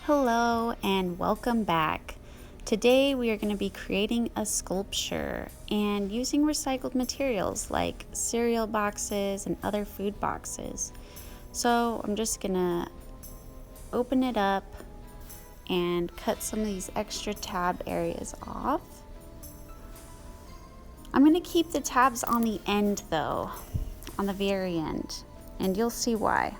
Hello and welcome back. Today we are going to be creating a sculpture and using recycled materials like cereal boxes and other food boxes. So I'm just going to open it up and cut some of these extra tab areas off. I'm going to keep the tabs on the end though, on the very end, and you'll see why.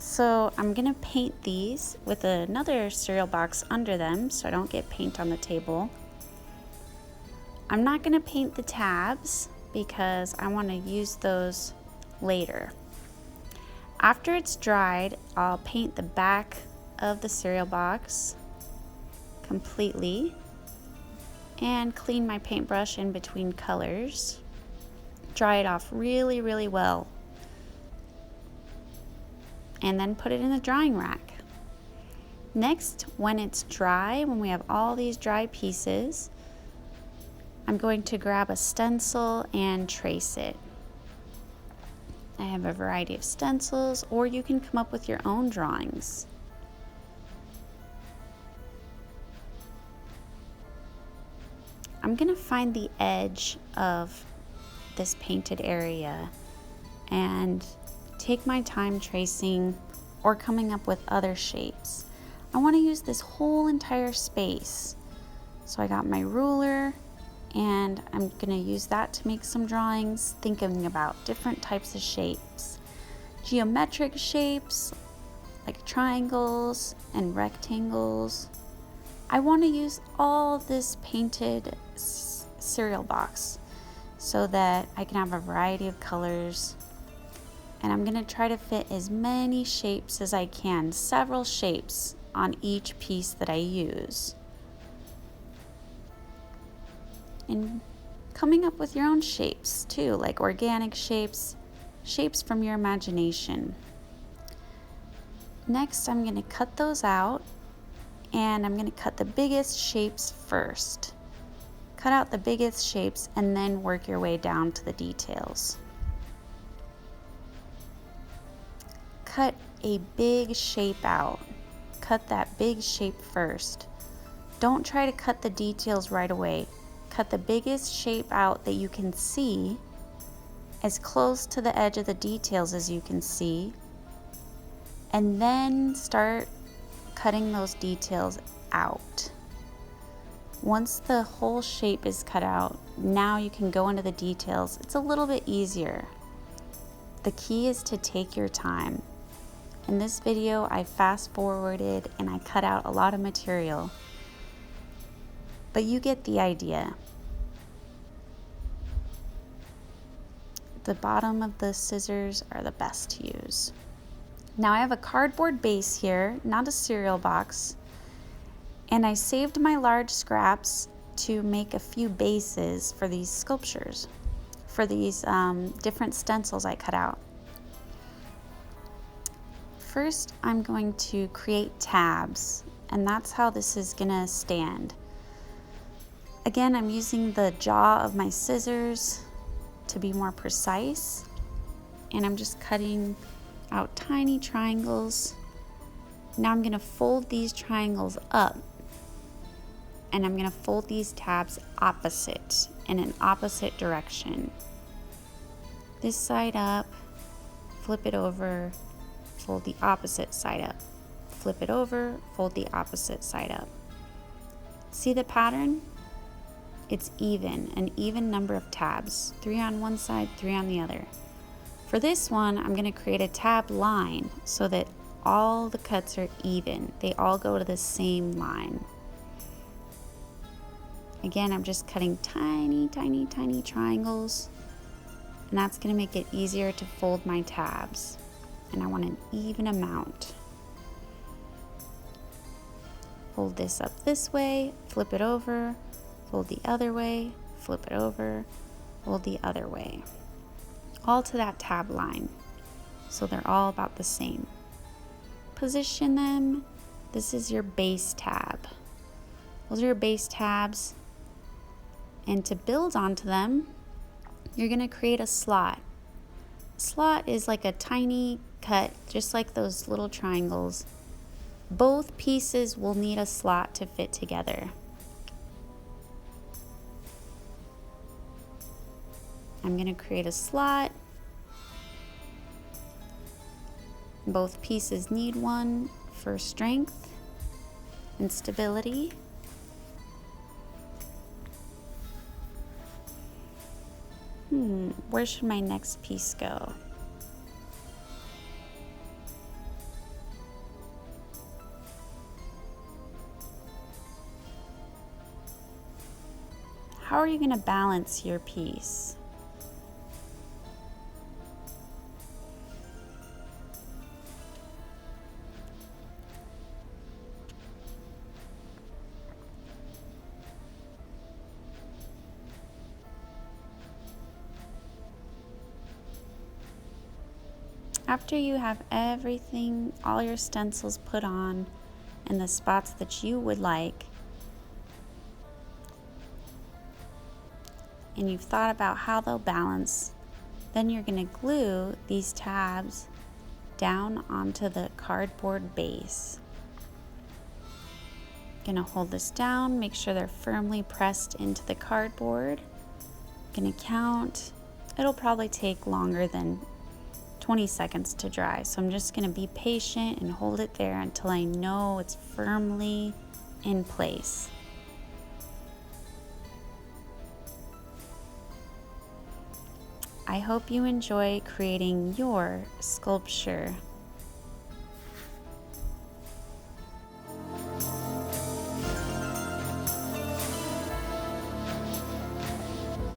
So I'm gonna paint these with another cereal box under them so I don't get paint on the table. I'm not gonna paint the tabs because I wanna use those later. After it's dried, I'll paint the back of the cereal box completely and clean my paintbrush in between colors. Dry it off really, really well. And then put it in the drying rack. Next, when it's dry, when we have all these dry pieces, I'm going to grab a stencil and trace it. I have a variety of stencils, or you can come up with your own drawings. I'm gonna find the edge of this painted area and take my time tracing or coming up with other shapes. I want to use this whole entire space. So I got my ruler and I'm going to use that to make some drawings, thinking about different types of shapes. Geometric shapes like triangles and rectangles. I want to use all this painted cereal box so that I can have a variety of colors. And I'm gonna try to fit as many shapes as I can, several shapes on each piece that I use. And coming up with your own shapes too, like organic shapes, shapes from your imagination. Next, I'm gonna cut those out and I'm gonna cut the biggest shapes first. Cut out the biggest shapes and then work your way down to the details. Cut a big shape out. Cut that big shape first. Don't try to cut the details right away. Cut the biggest shape out that you can see, as close to the edge of the details as you can see, and then start cutting those details out. Once the whole shape is cut out, now you can go into the details. It's a little bit easier. The key is to take your time. In this video, I fast forwarded and I cut out a lot of material, but you get the idea. The bottom of the scissors are the best to use. Now I have a cardboard base here, not a cereal box, and I saved my large scraps to make a few bases for these sculptures, for these different stencils I cut out. First, I'm going to create tabs, and that's how this is gonna stand. Again, I'm using the jaw of my scissors to be more precise, and I'm just cutting out tiny triangles. Now I'm gonna fold these triangles up, and I'm gonna fold these tabs opposite, in an opposite direction. This side up, flip it over, fold the opposite side up. Flip it over, fold the opposite side up. See the pattern? It's even, an even number of tabs. 3 on one side, 3 on the other. For this one, I'm gonna create a tab line so that all the cuts are even. They all go to the same line. Again, I'm just cutting tiny, tiny, tiny triangles, and that's gonna make it easier to fold my tabs. And I want an even amount. Fold this up this way, flip it over, fold the other way, flip it over, fold the other way. All to that tab line, so they're all about the same. Position them. This is your base tab. Those are your base tabs. And to build onto them, you're gonna create a slot. Slot is like a tiny cut, just like those little triangles, Both pieces will need a slot to fit together. I'm going to create a slot. Both pieces need one for strength and stability. Where should my next piece go? How are you going to balance your piece? After you have everything, all your stencils put on in the spots that you would like, and you've thought about how they'll balance, then you're going to glue these tabs down onto the cardboard base. Gonna hold this down, make sure they're firmly pressed into the cardboard. Gonna count. It'll probably take longer than 20 seconds to dry, so I'm just gonna be patient and hold it there until I know it's firmly in place. I hope you enjoy creating your sculpture